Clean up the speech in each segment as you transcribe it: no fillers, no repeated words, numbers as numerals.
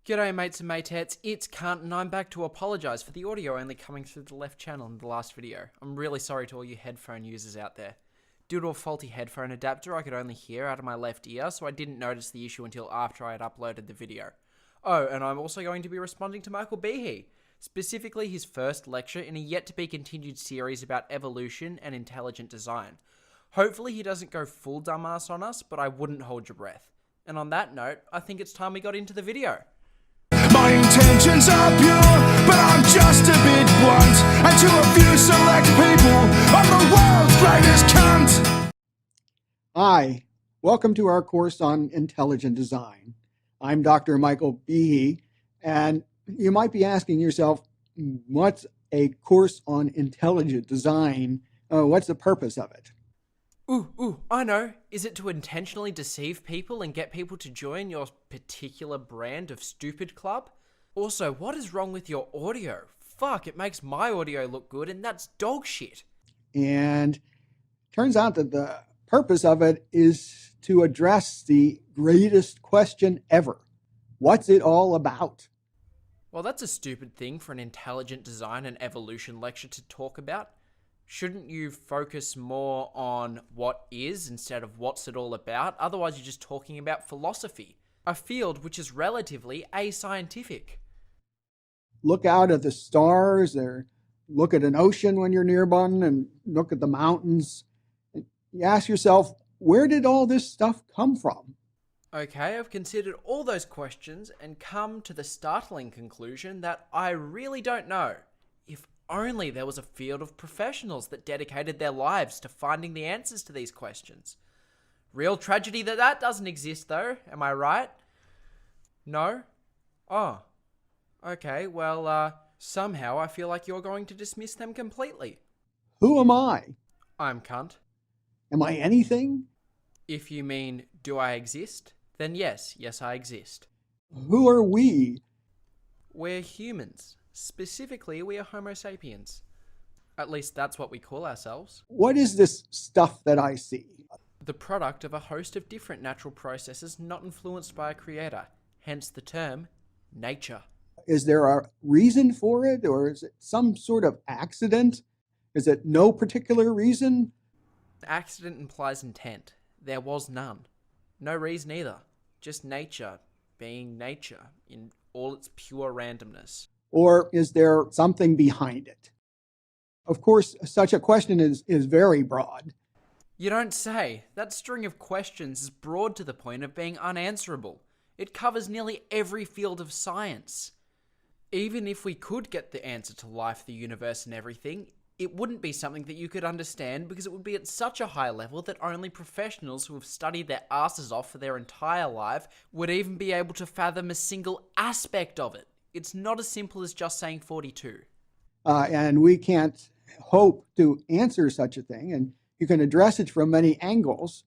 G'day mates and matettes, it's Cunt and I'm back to apologise for the audio only coming through the left channel in the last video. I'm really sorry to all you headphone users out there. Due to a faulty headphone adapter, I could only hear out of my left ear, so I didn't notice the issue until after I had uploaded the video. Oh, and I'm also going to be responding to Michael Behe, specifically his first lecture in a yet-to-be-continued series about evolution and intelligent design. Hopefully he doesn't go full dumbass on us, but I wouldn't hold your breath. And on that note, I think it's time we got into the video. My intentions are pure, but I'm just a bit blunt. And to a few select people, I'm the world's greatest cunt. Hi, welcome to our course on intelligent design. I'm Dr. Michael Behe, and you might be asking yourself, what's a course on intelligent design? What's the purpose of it? I know. Is it to intentionally deceive people and get people to join your particular brand of stupid club? Also, what is wrong with your audio? Fuck, it makes my audio look good and that's dog shit. And turns out that the purpose of it is to address the greatest question ever. What's it all about? Well, that's a stupid thing for an intelligent design and evolution lecture to talk about. Shouldn't you focus more on what is instead of what's it all about? Otherwise, you're just talking about philosophy, a field which is relatively ascientific. Look out at the stars, or look at an ocean when you're near one, and look at the mountains. You ask yourself, where did all this stuff come from? Okay, I've considered all those questions and come to the startling conclusion that I really don't know. If only there was a field of professionals that dedicated their lives to finding the answers to these questions. Real tragedy that doesn't exist though, am I right? No? Oh. Okay, well, somehow I feel like you're going to dismiss them completely. Who am I? I'm cunt. Am I anything? If you mean, do I exist? Then yes I exist. Who are we? We're humans. Specifically, we are Homo sapiens. At least that's what we call ourselves. What is this stuff that I see? The product of a host of different natural processes not influenced by a creator, hence the term nature. Is there a reason for it, or is it some sort of accident? Is it no particular reason? Accident implies intent. There was none. No reason either. Just nature being nature in all its pure randomness. Or is there something behind it? Of course, such a question is very broad. You don't say. That string of questions is broad to the point of being unanswerable. It covers nearly every field of science. Even if we could get the answer to life, the universe and everything, it wouldn't be something that you could understand because it would be at such a high level that only professionals who have studied their asses off for their entire life would even be able to fathom a single aspect of it. It's not as simple as just saying 42. And we can't hope to answer such a thing, and you can address it from many angles,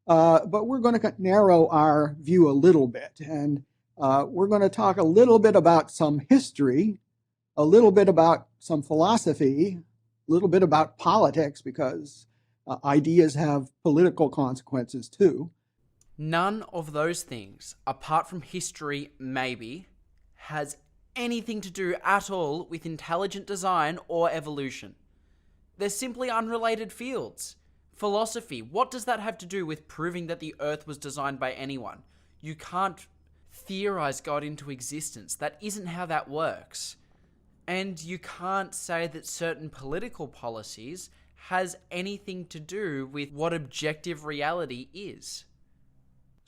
but we're going to narrow our view a little bit, and we're going to talk a little bit about some history, a little bit about some philosophy, a little bit about politics, because ideas have political consequences too. None of those things, apart from history maybe, has anything to do at all with intelligent design or evolution. They're simply unrelated fields. Philosophy, what does that have to do with proving that the earth was designed by anyone? You can't theorize God into existence. That isn't how that works. And you can't say that certain political policies has anything to do with what objective reality is.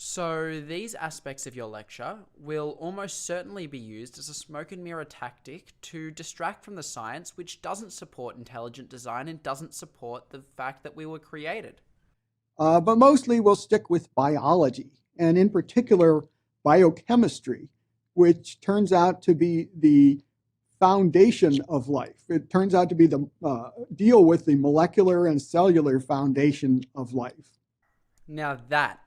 So these aspects of your lecture will almost certainly be used as a smoke and mirror tactic to distract from the science which doesn't support intelligent design and doesn't support the fact that we were created. But mostly we'll stick with biology, and in particular biochemistry, which turns out to be the foundation of life. It turns out to be the deal with the molecular and cellular foundation of life. Now that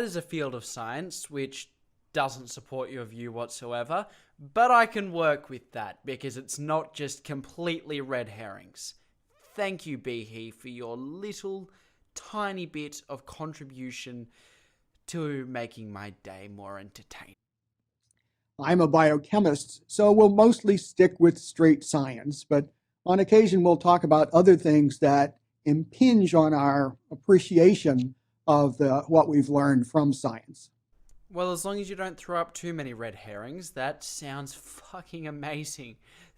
is a field of science which doesn't support your view whatsoever, but I can work with that because it's not just completely red herrings. Thank you, Behe, for your little tiny bit of contribution to making my day more entertaining. I'm a biochemist, so we'll mostly stick with straight science, but on occasion we'll talk about other things that impinge on our appreciation of what we've learned from science. Well, as long as you don't throw up too many red herrings, that sounds fucking amazing.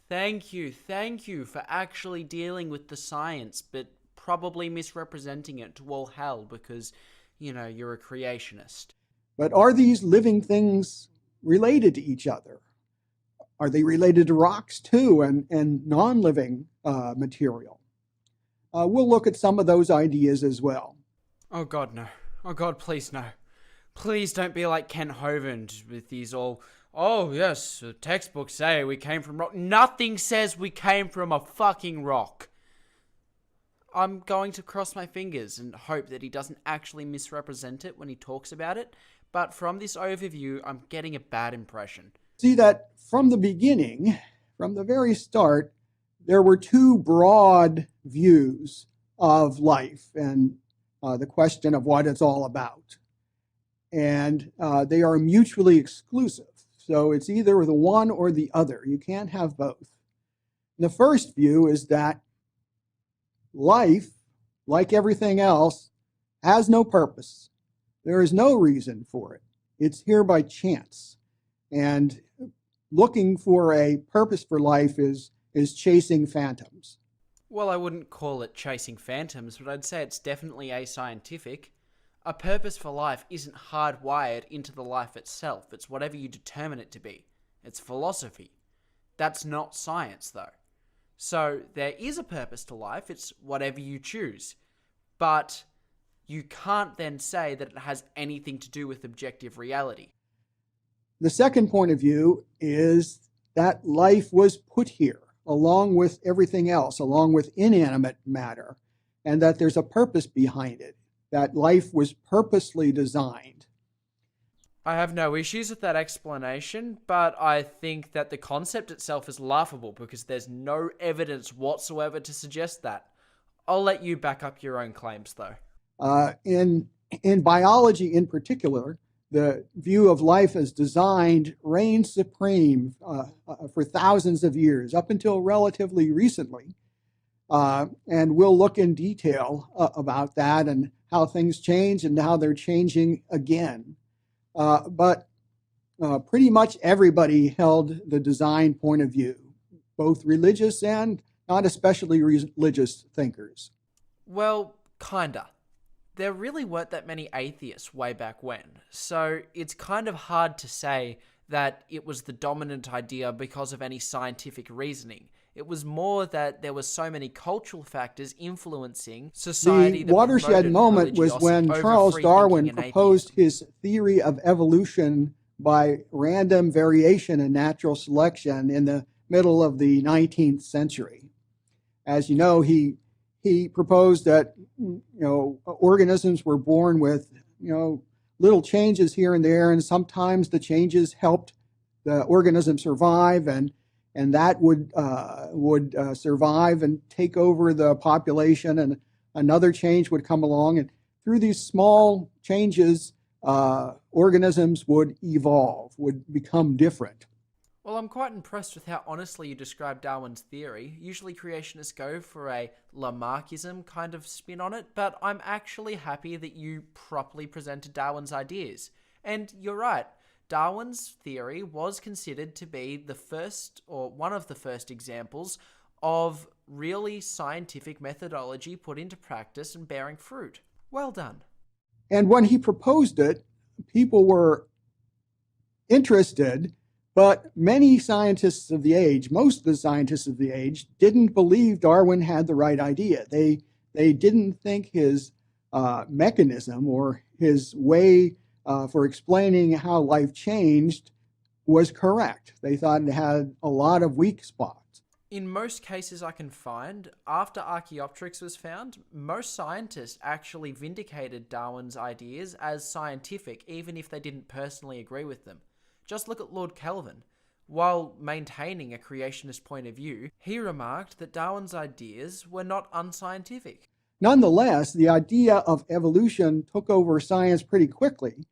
Thank you for actually dealing with the science, but probably misrepresenting it to all hell because, you're a creationist. But are these living things related to each other? Are they related to rocks too and non-living material? We'll look at some of those ideas as well. Oh God, no. Oh God, please no. Please don't be like Kent Hovind with these oh yes, the textbooks say we came from rock. Nothing says we came from a fucking rock. I'm going to cross my fingers and hope that he doesn't actually misrepresent it when he talks about it, but from this overview, I'm getting a bad impression. See that from the beginning, from the very start, there were two broad views of life and the question of what it's all about. And they are mutually exclusive. So it's either the one or the other. You can't have both. The first view is that life, like everything else, has no purpose. There is no reason for it. It's here by chance. And looking for a purpose for life is chasing phantoms. Well, I wouldn't call it chasing phantoms, but I'd say it's definitely ascientific. A purpose for life isn't hardwired into the life itself. It's whatever you determine it to be. It's philosophy. That's not science, though. So there is a purpose to life. It's whatever you choose. But you can't then say that it has anything to do with objective reality. The second point of view is that life was put here, along with everything else, along with inanimate matter, and that there's a purpose behind it, that life was purposely designed. I have no issues with that explanation, but I think that the concept itself is laughable because there's no evidence whatsoever to suggest that. I'll let you back up your own claims, though. In biology in particular, the view of life as designed reigned supreme for thousands of years, up until relatively recently. And we'll look in detail about that and how things change and how they're changing again. But pretty much everybody held the design point of view, both religious and not especially religious thinkers. Well, kinda. There really weren't that many atheists way back when, so it's kind of hard to say that it was the dominant idea because of any scientific reasoning. It was more that there were so many cultural factors influencing society. The watershed moment was when Charles Darwin proposed his theory of evolution by random variation and natural selection in the middle of the 19th century. As you know, he proposed that organisms were born with little changes here and there, and sometimes the changes helped the organism survive, and that would survive and take over the population, and another change would come along, and through these small changes, organisms would evolve, would become different. Well, I'm quite impressed with how honestly you describe Darwin's theory. Usually creationists go for a Lamarckism kind of spin on it, but I'm actually happy that you properly presented Darwin's ideas. And you're right, Darwin's theory was considered to be the first, or one of the first examples of really scientific methodology put into practice and bearing fruit. Well done. And when he proposed it, people were interested. But many scientists of the age, most of the scientists of the age, didn't believe Darwin had the right idea. They didn't think his mechanism or his way for explaining how life changed was correct. They thought it had a lot of weak spots. In most cases I can find, after Archaeopteryx was found, most scientists actually vindicated Darwin's ideas as scientific, even if they didn't personally agree with them. Just look at Lord Kelvin. While maintaining a creationist point of view, he remarked that Darwin's ideas were not unscientific. Nonetheless, the idea of evolution took over science pretty quickly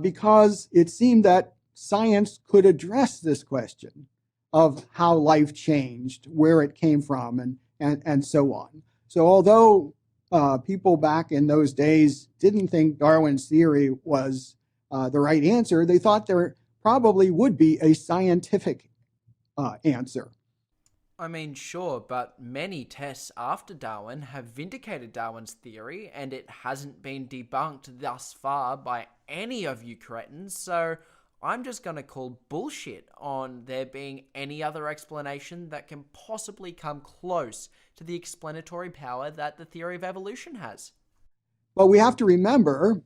because it seemed that science could address this question of how life changed, where it came from, and so on. So although people back in those days didn't think Darwin's theory was the right answer, they thought there probably would be a scientific answer. I mean, sure, but many tests after Darwin have vindicated Darwin's theory, and it hasn't been debunked thus far by any of you cretins, so I'm just going to call bullshit on there being any other explanation that can possibly come close to the explanatory power that the theory of evolution has. But we have to remember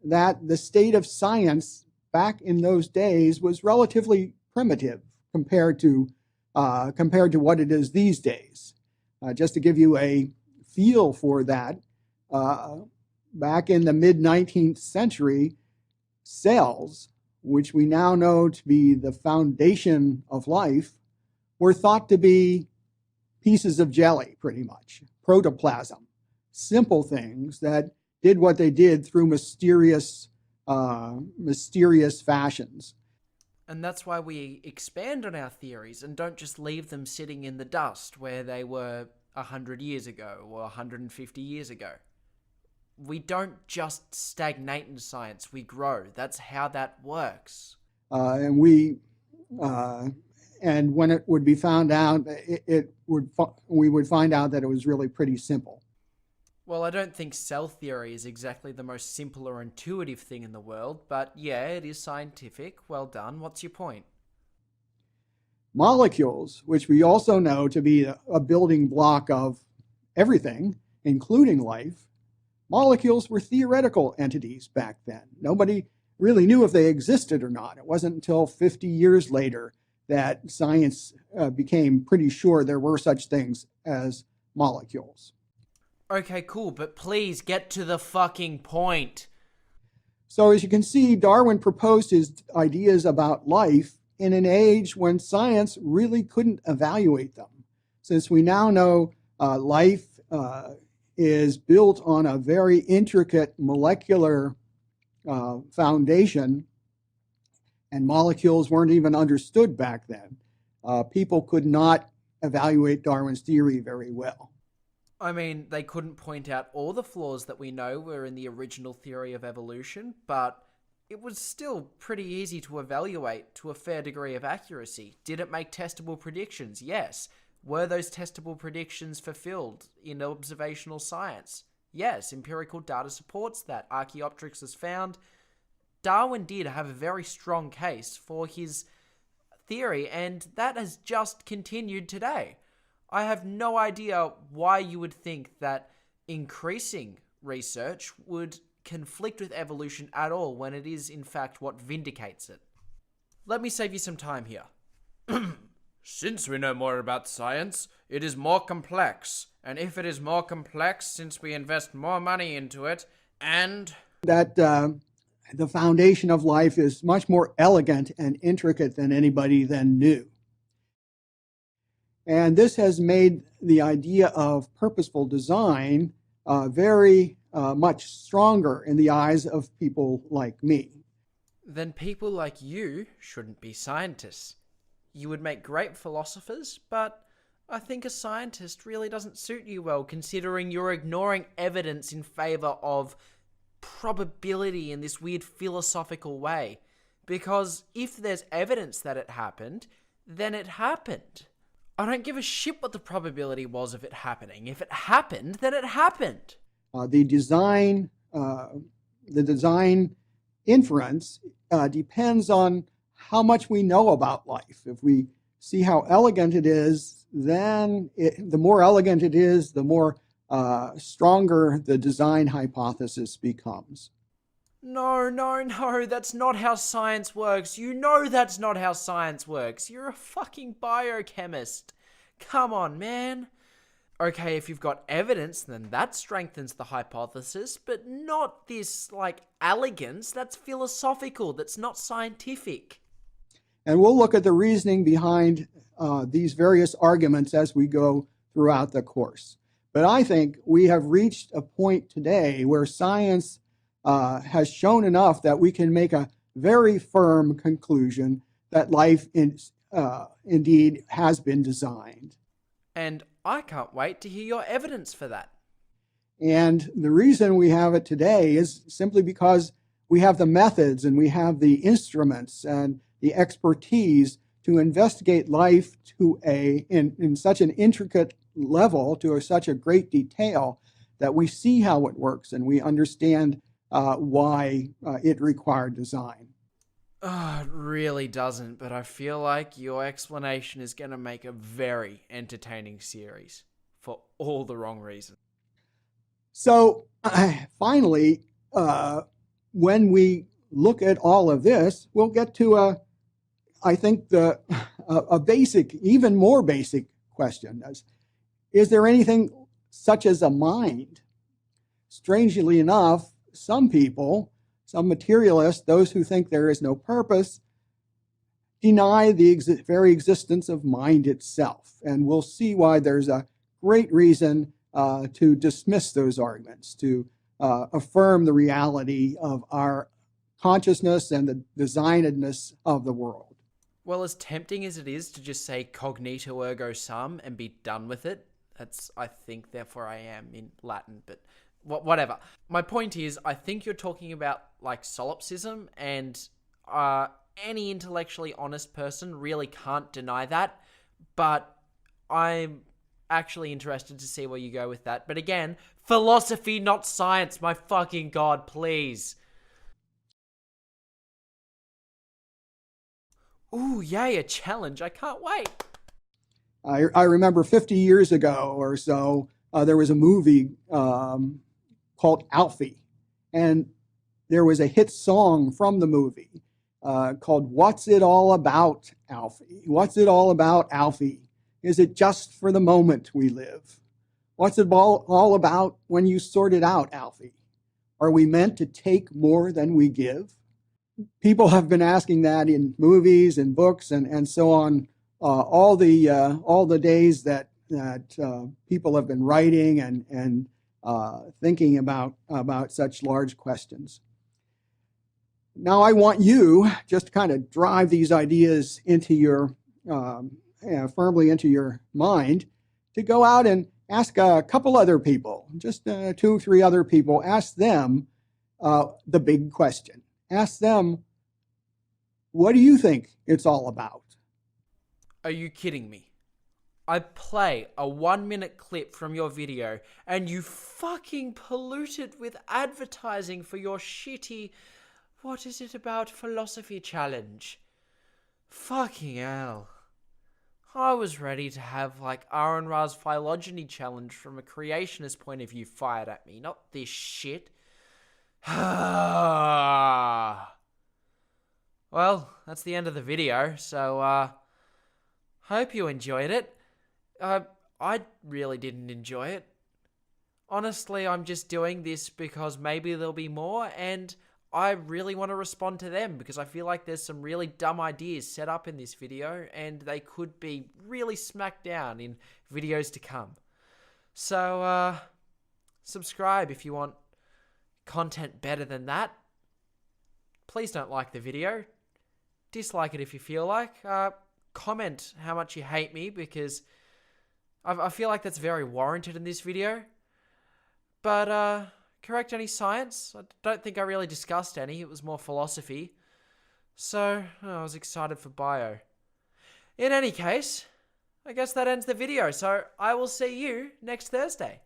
that the state of science back in those days was relatively primitive compared to what it is these days. Just to give you a feel for that, back in the mid-19th century, cells, which we now know to be the foundation of life, were thought to be pieces of jelly, pretty much, protoplasm, simple things that did what they did through mysterious fashions. And that's why we expand on our theories and don't just leave them sitting in the dust where they were 100 years ago or 150 years ago. We don't just stagnate in science, we grow. That's how that works. And when it would be found out, we would find out that it was really pretty simple. Well, I don't think cell theory is exactly the most simple or intuitive thing in the world, but yeah, it is scientific. Well done. What's your point? Molecules, which we also know to be a building block of everything, including life, molecules were theoretical entities back then. Nobody really knew if they existed or not. It wasn't until 50 years later that science became pretty sure there were such things as molecules. Okay, cool, but please get to the fucking point. So as you can see, Darwin proposed his ideas about life in an age when science really couldn't evaluate them. Since we now know life is built on a very intricate molecular foundation, and molecules weren't even understood back then, people could not evaluate Darwin's theory very well. I mean, they couldn't point out all the flaws that we know were in the original theory of evolution, but it was still pretty easy to evaluate to a fair degree of accuracy. Did it make testable predictions? Yes. Were those testable predictions fulfilled in observational science? Yes, empirical data supports that. Archaeopteryx is found. Darwin did have a very strong case for his theory, and that has just continued today. I have no idea why you would think that increasing research would conflict with evolution at all when it is, in fact, what vindicates it. Let me save you some time here. Since we know more about science, it is more complex. And if it is more complex, since we invest more money into it, and that the foundation of life is much more elegant and intricate than anybody then knew. And this has made the idea of purposeful design very much stronger in the eyes of people like me. Then people like you shouldn't be scientists. You would make great philosophers, but I think a scientist really doesn't suit you well, considering you're ignoring evidence in favor of probability in this weird philosophical way. Because if there's evidence that it happened, then it happened. I don't give a shit what the probability was of it happening. If it happened, then it happened. The design inference depends on how much we know about life. If we see how elegant it is, then the more elegant it is, the more stronger the design hypothesis becomes. No, that's not how science works. You know that's not how science works. You're a fucking biochemist. Come on, man. Okay, if you've got evidence, then that strengthens the hypothesis, but not this, elegance. That's philosophical. That's not scientific. And we'll look at the reasoning behind these various arguments as we go throughout the course. But I think we have reached a point today where science has shown enough that we can make a very firm conclusion that life indeed has been designed. And I can't wait to hear your evidence for that. And the reason we have it today is simply because we have the methods and we have the instruments and the expertise to investigate life in such an intricate level, to such a great detail, that we see how it works and we understand why it required design. Oh, it really doesn't, but I feel like your explanation is going to make a very entertaining series for all the wrong reasons. So finally, when we look at all of this, we'll get to I think a basic, even more basic question: is there anything such as a mind? Strangely enough, some people, some materialists, those who think there is no purpose, deny the very existence of mind itself. And we'll see why there's a great reason to dismiss those arguments, to affirm the reality of our consciousness and the designedness of the world. Well, as tempting as it is to just say cognito ergo sum and be done with it, that's I think, therefore I am in Latin, but whatever. My point is, I think you're talking about like solipsism, and any intellectually honest person really can't deny that, but I'm actually interested to see where you go with that. But again, philosophy, not science, my fucking God, please. Ooh, yay, a challenge. I can't wait. I remember 50 years ago or so, there was a movie called Alfie. And there was a hit song from the movie called What's It All About, Alfie? What's it all about, Alfie? Is it just for the moment we live? What's it all about when you sort it out, Alfie? Are we meant to take more than we give? People have been asking that in movies and books and so on, all the days that people have been writing and thinking about such large questions. Now I want you just to kind of drive these ideas into your firmly into your mind, to go out and ask a couple other people, just 2 or 3 other people. Ask them the big question. Ask them, what do you think it's all about? Are you kidding me? I play a 1-minute clip from your video and you fucking pollute it with advertising for your shitty what is it about philosophy challenge. Fucking hell. I was ready to have like Aaron Ra's phylogeny challenge from a creationist point of view fired at me, not this shit. Well, that's the end of the video, so hope you enjoyed it. I really didn't enjoy it. Honestly, I'm just doing this because maybe there'll be more, and I really want to respond to them because I feel like there's some really dumb ideas set up in this video and they could be really smacked down in videos to come. So, subscribe if you want content better than that. Please don't like the video. Dislike it if you feel like. Comment how much you hate me because I feel like that's very warranted in this video. But, correct any science? I don't think I really discussed any. It was more philosophy. So, I was excited for bio. In any case, I guess that ends the video. So, I will see you next Thursday.